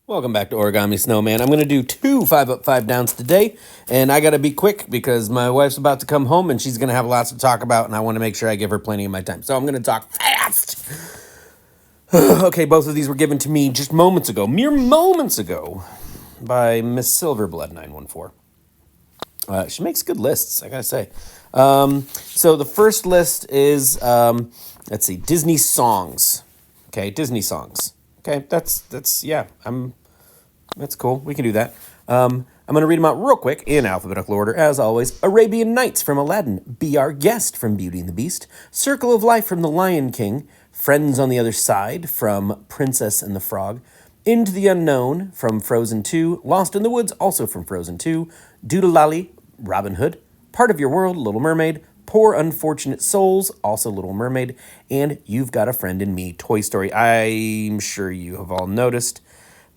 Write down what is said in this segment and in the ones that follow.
Welcome back to Origami Snowman. I'm going to do two 5 up, 5 downs today, and I got to be quick because my wife's about to come home and she's going to have lots to talk about, and I want to make sure I give her plenty of my time. So I'm going to talk fast. Okay, both of these were given to me just moments ago, mere moments ago, by Miss Silverblood 914. She makes good lists, I got to say. So the first list is, let's see, Disney songs. Okay, Disney songs. Okay, that's cool. We can do that. I'm going to read them out real quick in alphabetical order, as always. Arabian Nights from Aladdin. Be Our Guest from Beauty and the Beast. Circle of Life from The Lion King. Friends on the Other Side from Princess and the Frog. Into the Unknown from Frozen 2. Lost in the Woods, also from Frozen 2. Doodle-Lally, Robin Hood. Part of Your World, Little Mermaid. Poor Unfortunate Souls, also Little Mermaid. And You've Got a Friend in Me, Toy Story. I'm sure you have all noticed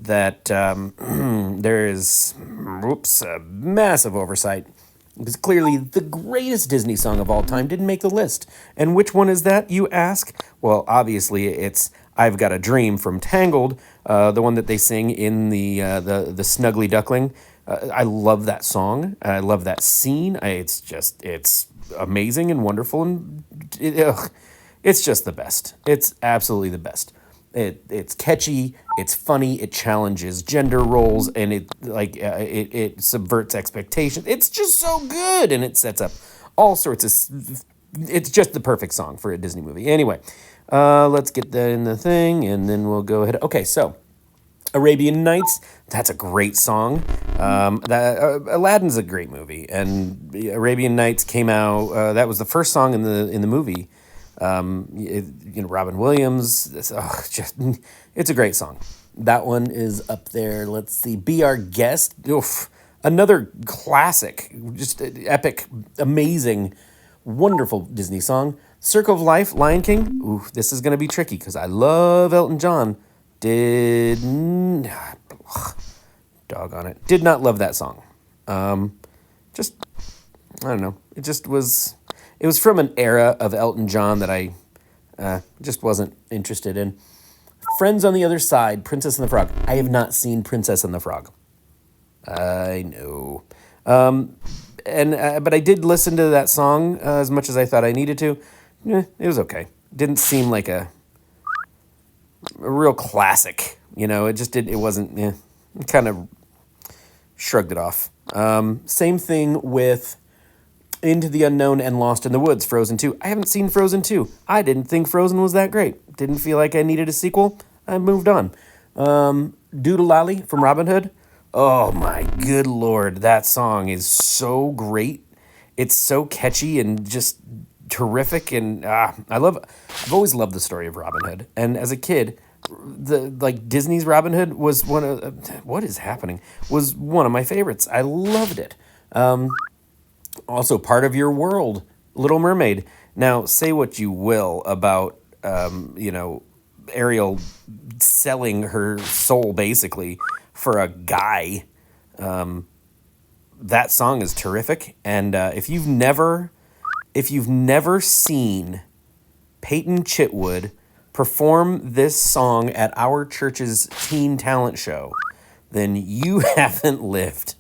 that there is, a massive oversight. Because clearly the greatest Disney song of all time didn't make the list. And which one is that, you ask? Well, obviously it's I've Got a Dream from Tangled, the one that they sing in the Snuggly Duckling. I love that song. I love that scene. It's amazing and wonderful, and it's just the best. It's absolutely the best. It's catchy, it's funny, it challenges gender roles, and it subverts expectations. It's just so good, and it sets up all sorts of. It's just the perfect song for a Disney movie. Anyway, let's get that in the thing, and then we'll go ahead. Okay, so Arabian Nights. That's a great song. Aladdin's a great movie, and Arabian Nights came out. That was the first song in the movie. Robin Williams. It's a great song. That one is up there. Let's see. Be Our Guest. Oof, another classic, just epic, amazing, wonderful Disney song. Circle of Life, Lion King. Ooh, this is gonna be tricky because I love Elton John. Did not love that song. I don't know. It was from an era of Elton John that I just wasn't interested in. Friends on the Other Side, Princess and the Frog. I have not seen Princess and the Frog. I know. But I did listen to that song as much as I thought I needed to. It was okay. Didn't seem like a real classic. It wasn't, kind of shrugged it off. Same thing with Into the Unknown and Lost in the Woods, Frozen 2. I haven't seen Frozen 2. I didn't think Frozen was that great. Didn't feel like I needed a sequel. I moved on. Doodle-Lally from Robin Hood. Oh my good Lord, that song is so great. It's so catchy and just terrific, and I've always loved the story of Robin Hood. And as a kid, Disney's Robin Hood was one of my favorites. I loved it. Also, Part of Your World, Little Mermaid. Now, say what you will about Ariel selling her soul basically for a guy. That song is terrific, and if you've never seen Peyton Chitwood perform this song at our church's teen talent show, then you haven't lived.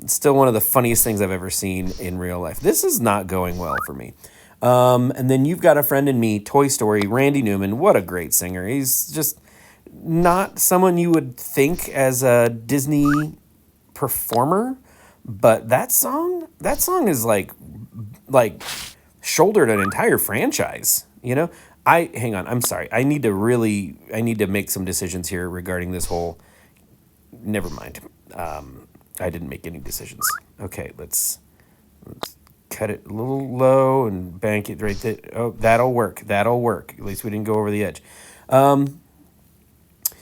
Still one of the funniest things I've ever seen in real life. This is not going well for me. And then You've Got a Friend in Me, Toy Story, Randy Newman. What a great singer. He's just not someone you would think as a Disney performer, but that song is like shouldered an entire franchise, hang on, I'm sorry. I need to make some decisions here regarding this whole, never mind. I didn't make any decisions. Okay, let's cut it a little low and bank it right there. Oh, that'll work. At least we didn't go over the edge.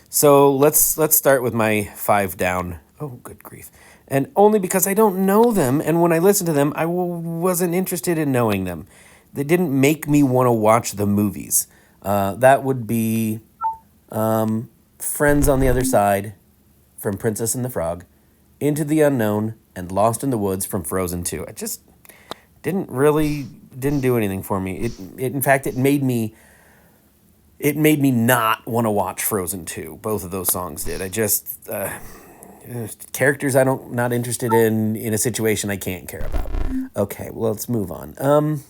So let's start with my 5 down. Oh, good grief. And only because I don't know them, and when I listened to them, I wasn't interested in knowing them. They didn't make me want to watch the movies. That would be Friends on the Other Side from Princess and the Frog, Into the Unknown, and Lost in the Woods from Frozen 2. It just didn't do anything for me. In fact, it made me it made me not want to watch Frozen 2. Both of those songs did. I just characters I don't not interested in a situation I can't care about. Okay, well let's move on.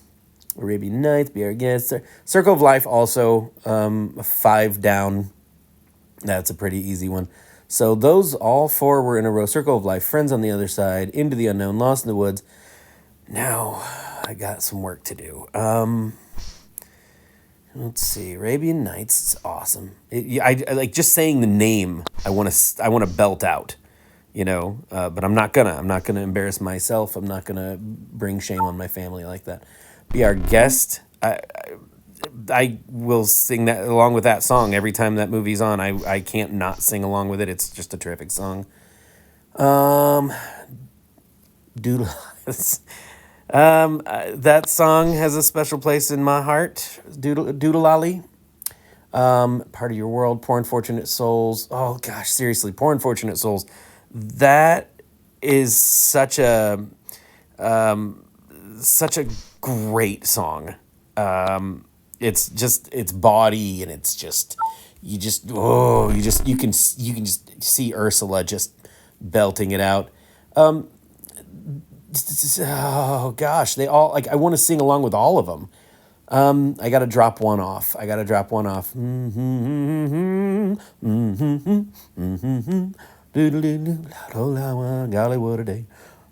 Arabian Nights, Be Our Guest, Circle of Life also 5 down. That's a pretty easy one. So those all 4 were in a row. Circle of Life, Friends on the Other Side, Into the Unknown, Lost in the Woods. Now I got some work to do. Let's see. Arabian Nights is awesome. I like just saying the name. I want to belt out, but I'm not gonna. I'm not gonna embarrass myself. I'm not gonna bring shame on my family like that. Be Our Guest. I will sing that along with that song every time that movie's on. I can't not sing along with it. It's just a terrific song. Doodle. That song has a special place in my heart. Doodle-lolly. Part of Your World. Poor Unfortunate Souls. Oh gosh, seriously, Poor Unfortunate Souls. That is such a great song. It's body, and it's just you can just see Ursula just belting it out. Oh gosh, they all like. I want to sing along with all of them. I gotta drop one off. Golly, what a day.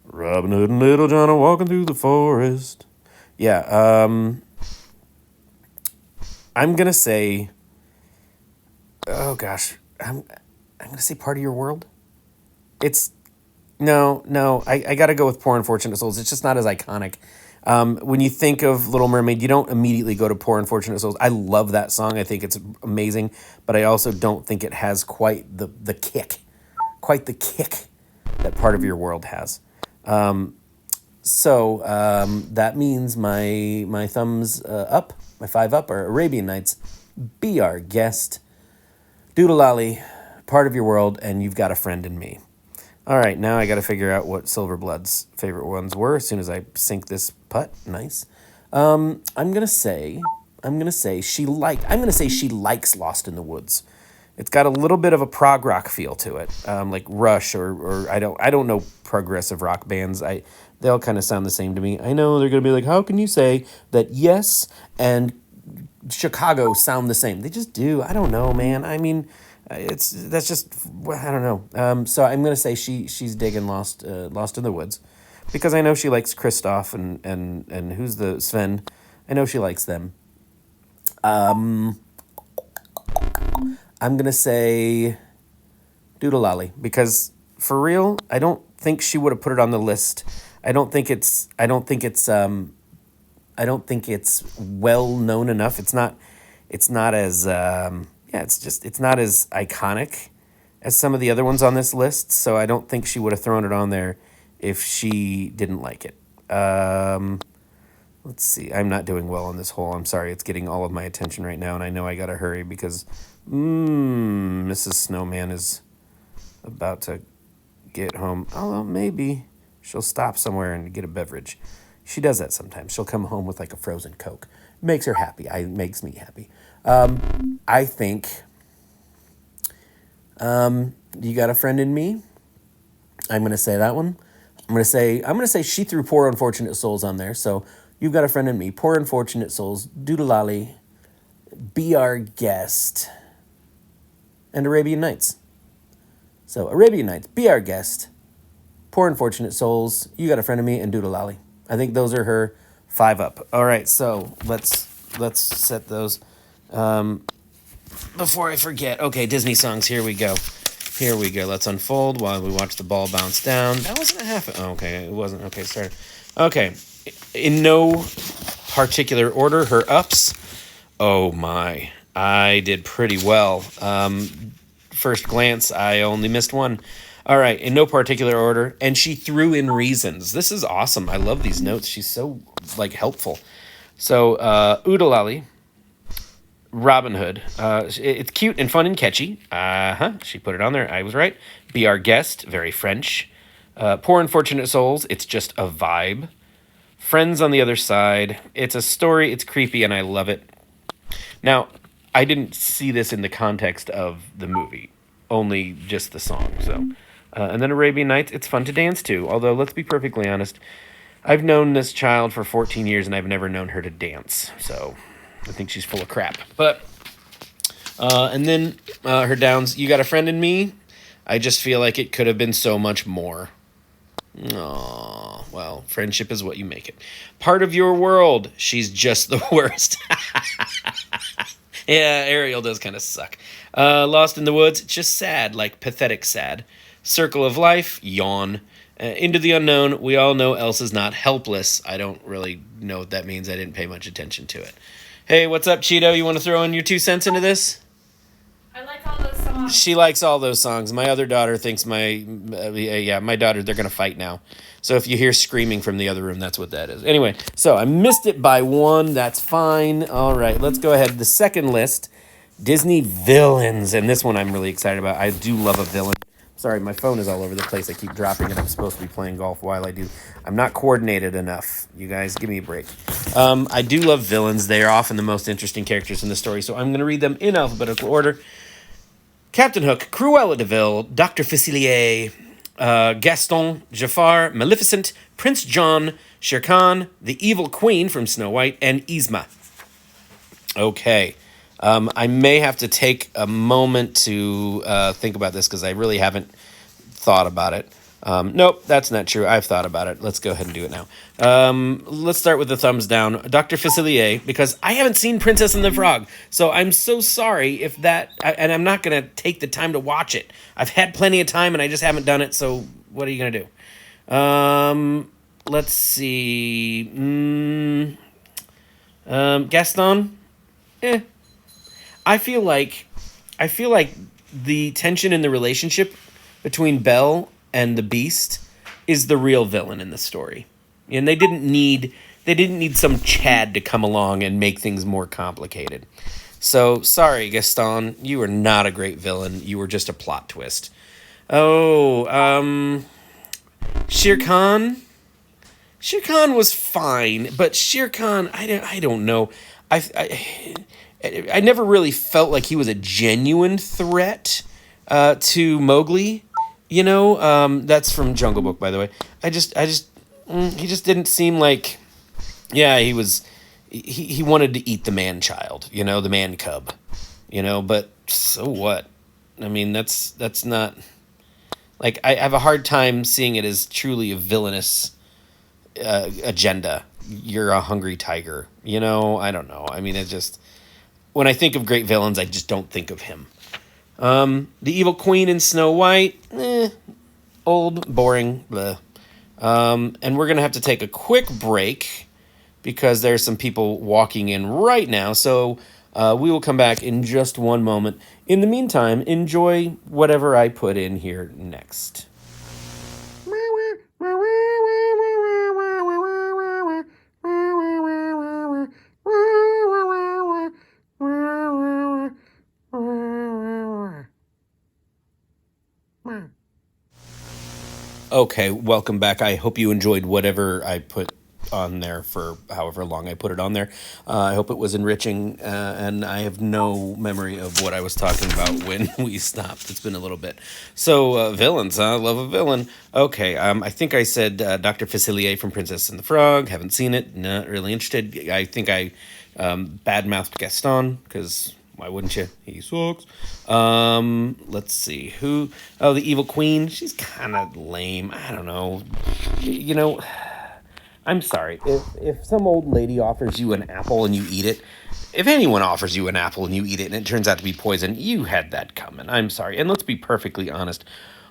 Robin Hood and Little John are walking through the forest. Yeah. I'm gonna say. Oh gosh, I'm gonna say Part of Your World. It's no. I got to go with Poor Unfortunate Souls. It's just not as iconic. When you think of Little Mermaid, you don't immediately go to Poor Unfortunate Souls. I love that song. I think it's amazing, but I also don't think it has quite the kick that Part of Your World has. So that means my thumbs up, my 5 up are Arabian Nights, Be Our Guest, Doodle-lolly, Part of Your World, and You've Got a Friend in Me. All right, now I got to figure out what Silverblood's favorite ones were as soon as I sink this putt. Nice. I'm gonna say she likes Lost in the Woods. It's got a little bit of a prog rock feel to it, like Rush or I don't know progressive rock bands. They all kind of sound the same to me. I know they're gonna be like, how can you say that Yes and Chicago sound the same? They just do. I don't know, man. I mean. I don't know. So I'm gonna say she's digging Lost in the Woods, because I know she likes Kristoff and who's the Sven. I know she likes them. I'm gonna say Doodle-lolly, because for real, I don't think she would have put it on the list. I don't think it's well known enough. It's not as it's not as iconic as some of the other ones on this list, so I don't think she would have thrown it on there if she didn't like it. Let's see. I'm not doing well on this hole. I'm sorry. It's getting all of my attention right now, and I know I gotta hurry because Mrs. Snowman is about to get home. Although maybe she'll stop somewhere and get a beverage. She does that sometimes. She'll come home with like a frozen Coke. It makes her happy. It makes me happy. I think You Got a Friend in Me. I'm gonna say that one. I'm gonna say she threw Poor Unfortunate Souls on there. So You've Got a Friend in Me, Poor Unfortunate Souls, Doodle-lolly, Be Our Guest, and Arabian Nights. So Arabian Nights, Be Our Guest, Poor Unfortunate Souls, You Got a Friend in Me, and Doodle-lolly. I think those are her 5 up. All right, so let's set those. Before I forget, okay, Disney songs, here we go. Let's unfold while we watch the ball bounce down. That wasn't a half. Oh, okay, it wasn't. Okay, sorry. Okay, in no particular order, her ups. Oh my, I did pretty well. First glance, I only missed one. All right, in no particular order, and she threw in reasons. This is awesome. I love these notes. She's so helpful. So, Oodalali, Robin Hood. It's cute and fun and catchy. She put it on there. I was right. Be Our Guest. Very French. Poor Unfortunate Souls. It's just a vibe. Friends on the Other Side. It's a story. It's creepy, and I love it. Now, I didn't see this in the context of the movie, only just the song. So, and then Arabian Nights, it's fun to dance to. Although, let's be perfectly honest, I've known this child for 14 years and I've never known her to dance. So, I think she's full of crap. But, and then her downs, You Got a Friend in Me. I just feel like it could have been so much more. Oh, well, friendship is what you make it. Part of Your World, she's just the worst. Yeah, Ariel does kind of suck. Lost in the Woods, it's just sad, like pathetic sad. Circle of Life, yawn. Into the Unknown, we all know Elsa's not helpless. I don't really know what that means. I didn't pay much attention to it. Hey, what's up, Cheeto? You want to throw in your 2 cents into this? I like all those songs. She likes all those songs. My other daughter thinks my daughter, they're going to fight now. So if you hear screaming from the other room, that's what that is. Anyway, so I missed it by 1. That's fine. All right, let's go ahead. The second list, Disney villains. And this one I'm really excited about. I do love a villain. Sorry, my phone is all over the place. I keep dropping it. I'm supposed to be playing golf while I do. I'm not coordinated enough. You guys, give me a break. I do love villains. They are often the most interesting characters in the story. So I'm going to read them in alphabetical order. Captain Hook, Cruella de Vil, Dr. Facilier, Gaston, Jafar, Maleficent, Prince John, Shere Khan, the Evil Queen from Snow White, and Yzma. Okay. I may have to take a moment to think about this because I really haven't thought about it. Nope, that's not true. I've thought about it. Let's go ahead and do it now. Let's start with the thumbs down. Dr. Facilier, because I haven't seen Princess and the Frog. So I'm so sorry if that... and I'm not going to take the time to watch it. I've had plenty of time and I just haven't done it. So what are you going to do? Let's see. Gaston? I feel like the tension in the relationship between Belle and the Beast is the real villain in the story. And they didn't need some Chad to come along and make things more complicated. So, sorry, Gaston, you were not a great villain. You were just a plot twist. Oh, Shere Khan? Shere Khan was fine, but Shere Khan, I don't know. I never really felt like he was a genuine threat to Mowgli. You know, that's from Jungle Book, by the way. He just didn't seem like, yeah, he wanted to eat the man-child, you know, the man-cub, you know, but so what? I mean, that's not, like, I have a hard time seeing it as truly a villainous agenda. You're a hungry tiger, you know, I don't know. I mean, it just, when I think of great villains, I just don't think of him. The Evil Queen in Snow White, old, boring, bleh. And we're going to have to take a quick break because there's some people walking in right now. So we will come back in just one moment. In the meantime, enjoy whatever I put in here next. Okay, welcome back. I hope you enjoyed whatever I put on there for however long I put it on there. I hope it was enriching, and I have no memory of what I was talking about when we stopped. It's been a little bit. So, villains, huh? Love a villain. Okay, I think I said Dr. Facilier from Princess and the Frog. Haven't seen it. Not really interested. I think I badmouthed Gaston, because... why wouldn't you? He sucks. Let's see. Who? Oh, the Evil Queen. She's kind of lame. I don't know. You know, I'm sorry. If some old lady offers you an apple and you eat it, if anyone offers you an apple and you eat it and it turns out to be poison, you had that coming. I'm sorry. And let's be perfectly honest.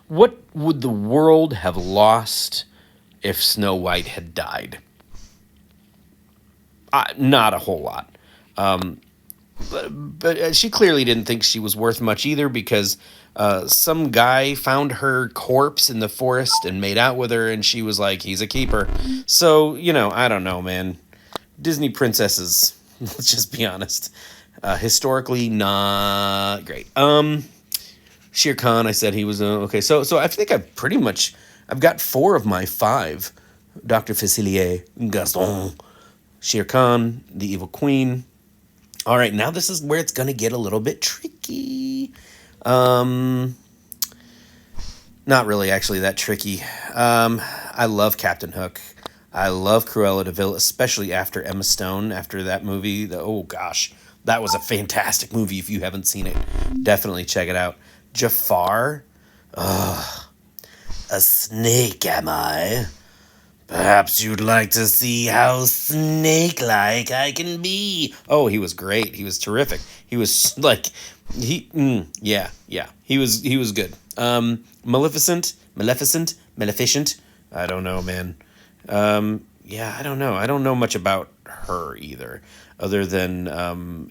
What would the world have lost if Snow White had died? Not a whole lot. But she clearly didn't think she was worth much either because some guy found her corpse in the forest and made out with her, and she was like, he's a keeper. So, you know, I don't know, man. Disney princesses, let's just be honest, historically not great. Shere Khan, I said he was, okay. So I think I've got 4 of my 5. Dr. Facilier, Gaston, Shere Khan, the Evil Queen, All right, now this is where it's gonna get a little bit tricky. Um, Not really actually that tricky. I love Captain Hook. I love Cruella de Vil, especially after Emma Stone, after that movie. Oh gosh, that was a fantastic movie. If you haven't seen it, definitely check it out. Jafar, a snake am I? Perhaps you'd like to see how snake-like I can be. Oh, he was great. He was terrific. He was like, yeah. He was good. Maleficent. I don't know, man. Yeah, I don't know. I don't know much about her either, other than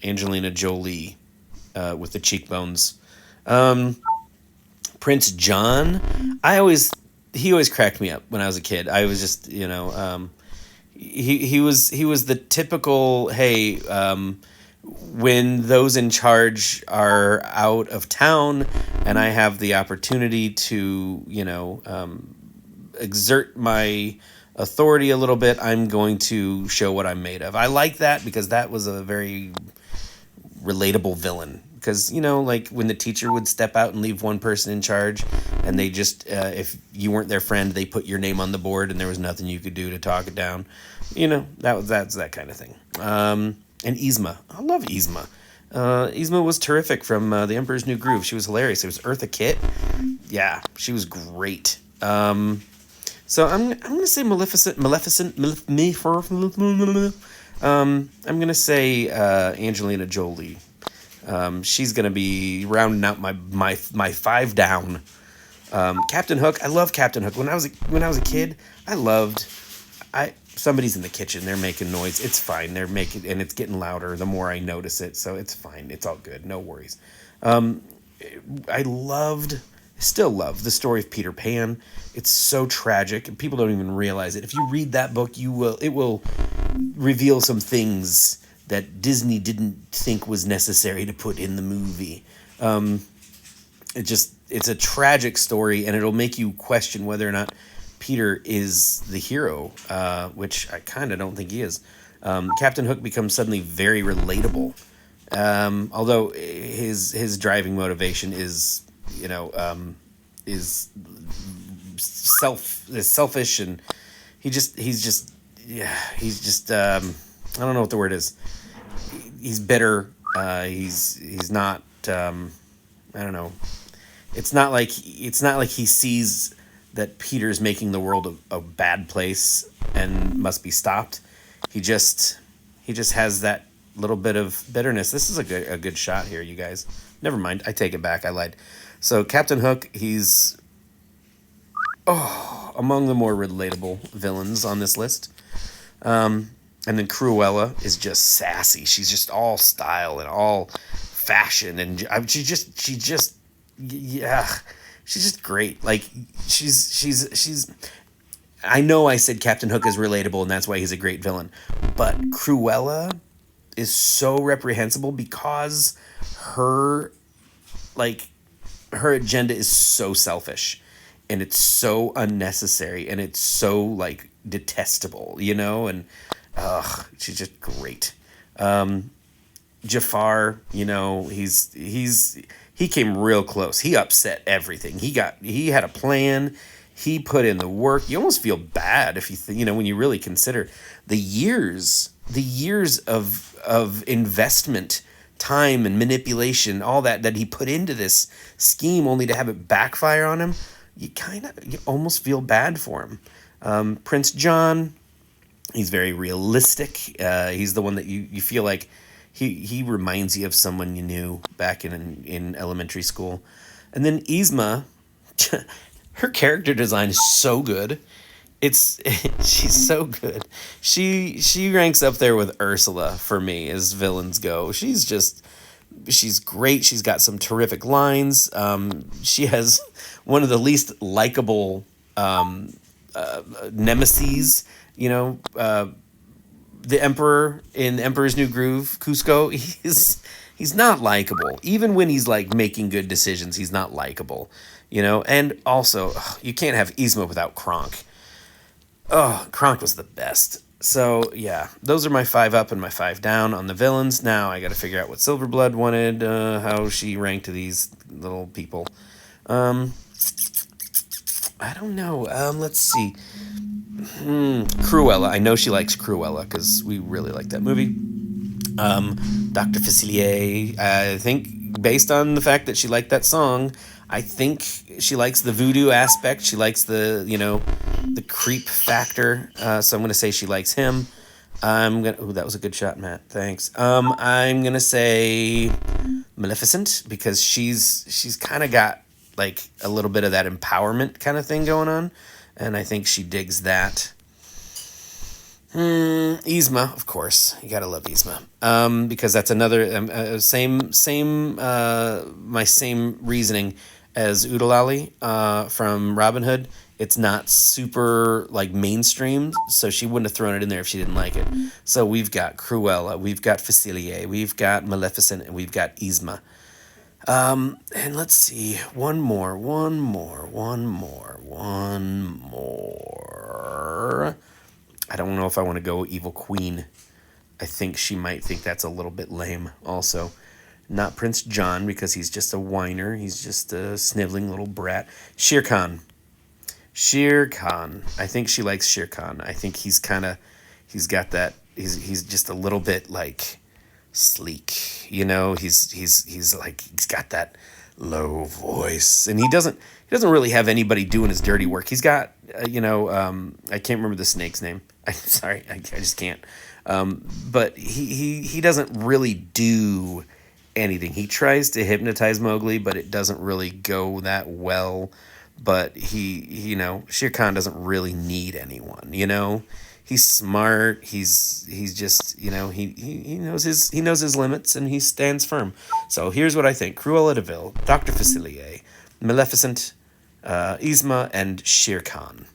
Angelina Jolie with the cheekbones. Prince John, he always cracked me up when I was a kid. I was just he was the typical, hey, when those in charge are out of town and I have the opportunity to exert my authority a little bit, I'm going to show what I'm made of. I like that because that was a very relatable villain. Because, like when the teacher would step out and leave one person in charge, and they just, if you weren't their friend, they put your name on the board and there was nothing you could do to talk it down. That's that kind of thing. And Yzma. I love Yzma. Yzma was terrific from The Emperor's New Groove. She was hilarious. It was Eartha Kitt. Yeah, she was great. So I'm gonna say Maleficent. I'm gonna say Angelina Jolie. She's gonna be rounding out my five down. Captain Hook. I love Captain Hook. When I was a kid, somebody's in the kitchen. They're making noise. It's fine. They're making, and it's getting louder the more I notice it. So it's fine. It's all good. No worries. Still love the story of Peter Pan. It's so tragic, and people don't even realize it. If you read that book, it will reveal some things that Disney didn't think was necessary to put in the movie. It's a tragic story, and it'll make you question whether or not Peter is the hero, which I kind of don't think he is. Captain Hook becomes suddenly very relatable, although his driving motivation is selfish, and he's just I don't know what the word is. He's bitter. He's not. I don't know. It's not like he sees that Peter's making the world a bad place and must be stopped. He just has that little bit of bitterness. This is a good shot here, you guys. Never mind. I take it back. I lied. So Captain Hook, he's among the more relatable villains on this list. And then Cruella is just sassy. She's just all style and all fashion, and she's just great. Like she's. I know I said Captain Hook is relatable, and that's why he's a great villain. But Cruella is so reprehensible because her agenda is so selfish, and it's so unnecessary, and it's so detestable, and she's just great. Jafar, he came real close. He upset everything. He had a plan. He put in the work. You almost feel bad if when you really consider the years of investment, time and manipulation, all that he put into this scheme, only to have it backfire on him. You almost feel bad for him. Prince John, he's very realistic. He's the one that you feel like he reminds you of someone you knew back in elementary school. And then Yzma, her character design is so good. She's so good. She ranks up there with Ursula for me as villains go. She's great. She's got some terrific lines. She has one of the least likable nemeses. The Emperor in Emperor's New Groove, Cusco, he's not likable. Even when he's making good decisions, he's not likable. And also you can't have Yzma without Kronk. Oh, Kronk was the best. So yeah, those are my 5 up and my 5 down on the villains. Now I got to figure out what Silverblood wanted, how she ranked these little people. I don't know. Let's see. Cruella. I know she likes Cruella because we really like that movie. Dr. Facilier. I think based on the fact that she liked that song, I think she likes the voodoo aspect. She likes the creep factor. So I'm gonna say she likes him. I'm gonna. Oh, that was a good shot, Matt. Thanks. I'm gonna say Maleficent because she's kind of got like a little bit of that empowerment kind of thing going on, and I think she digs that. Yzma, of course, you gotta love Yzma, because that's another my same reasoning as Udalali from Robin Hood. It's not super like mainstream, so she wouldn't have thrown it in there if she didn't like it. So we've got Cruella, we've got Facilier, we've got Maleficent, and we've got Yzma. And let's see, one more. I don't know if I want to go Evil Queen. I think she might think that's a little bit lame also. Not Prince John because he's just a whiner. He's just a sniveling little brat. Shere Khan. I think she likes Shere Khan. I think he's got that, he's just a little bit like sleek, he's got that low voice, and he doesn't really have anybody doing his dirty work. He's got I can't remember the snake's name. I'm sorry, I just can't. But he doesn't really do anything. He tries to hypnotize Mowgli, but it doesn't really go that well. But Shere Khan doesn't really need anyone. He's smart. He's just he knows his limits, and he stands firm. So here's what I think: Cruella de Vil, Dr. Facilier, Maleficent, Yzma, and Shere Khan.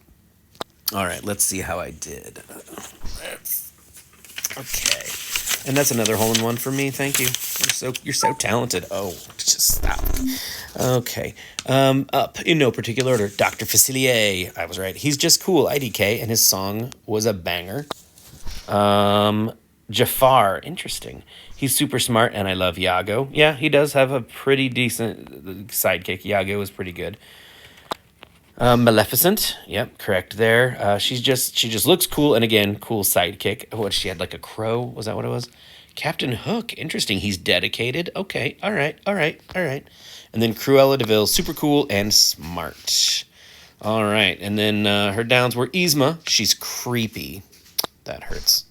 All right, let's see how I did. Okay, and that's another hole-in-one for me. Thank you. You're so talented. Oh, just stop. Okay. Up in no particular order. Dr. Facilier. I was right. He's just cool. IDK, and his song was a banger. Jafar. Interesting. He's super smart, and I love Iago. Yeah, he does have a pretty decent sidekick. Iago is pretty good. Maleficent, yep, correct there. She just looks cool, and again, cool sidekick. What, she had like a crow? Was that what it was? Captain Hook, interesting. He's dedicated. Okay, all right. And then Cruella de Vil, super cool and smart. All right, and then her downs were Yzma. She's creepy. That hurts.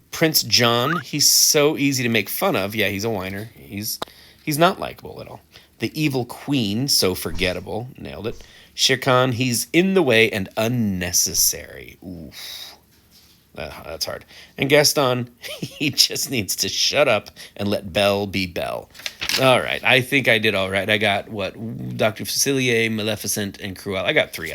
Prince John, he's so easy to make fun of. Yeah, he's a whiner. He's not likable at all. The Evil Queen, so forgettable. Nailed it. Shere Khan, he's in the way and unnecessary. Oof. That's hard. And Gaston, he just needs to shut up and let Belle be Belle. All right. I think I did all right. I got, Dr. Facilier, Maleficent, and Cruella. I got 3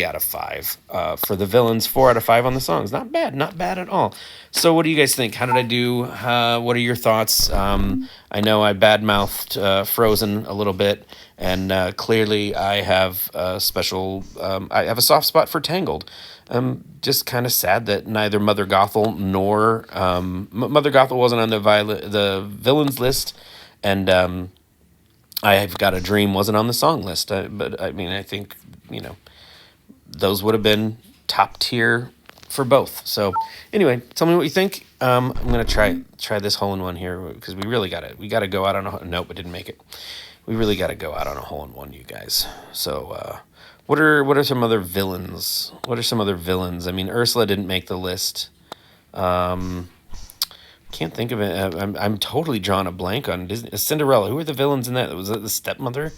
out of 5 for the villains, 4 out of 5 on the songs. Not bad at all. So what do you guys think? How did I do? What are your thoughts? I know I badmouthed Frozen a little bit, and clearly I have a I have a soft spot for Tangled. I'm just kind of sad that neither Mother Gothel nor Mother Gothel wasn't on the villains list, and I've Got a Dream wasn't on the song list. But I mean, I think those would have been top tier for both. So anyway, tell me what you think. I'm gonna try this hole-in-one here because we gotta go out on a nope, it didn't make it. We really gotta go out on a hole-in-one, you guys. So what are some other villains? I mean, Ursula didn't make the list. Can't think of it. I'm totally drawing a blank on Disney. Cinderella. Who are the villains in that? Was it the stepmother?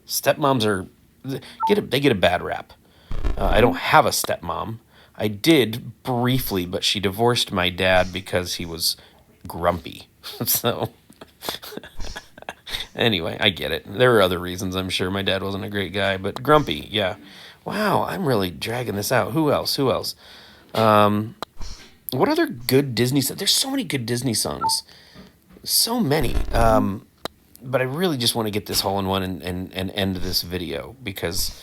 Stepmoms they get a bad rap. I don't have a stepmom. I did briefly, but she divorced my dad because he was grumpy. So anyway, I get it. There are other reasons, I'm sure. My dad wasn't a great guy, but grumpy, yeah. Wow, I'm really dragging this out. Who else? What other good Disney songs? There's so many good Disney songs. So many. But I really just want to get this hole-in-one and end this video because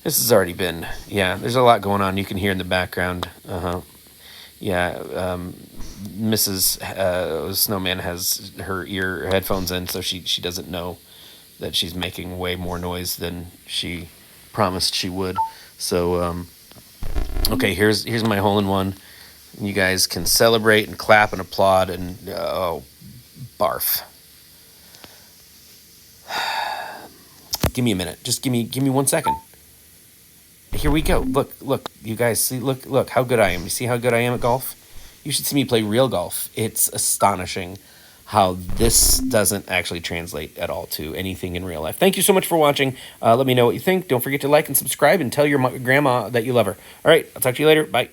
This has already been, yeah, there's a lot going on. You can hear in the background. Yeah, Mrs. Snowman has her headphones in, so she doesn't know that she's making way more noise than she promised she would. So, okay, here's my hole in one. You guys can celebrate and clap and applaud and, oh, barf. Give me a minute. Just give me 1 second. Here we go. Look, you guys see, look how good I am. You see how good I am at golf? You should see me play real golf. It's astonishing how this doesn't actually translate at all to anything in real life. Thank you so much for watching. Let me know what you think. Don't forget to like and subscribe and tell your grandma that you love her. All right, I'll talk to you later. Bye.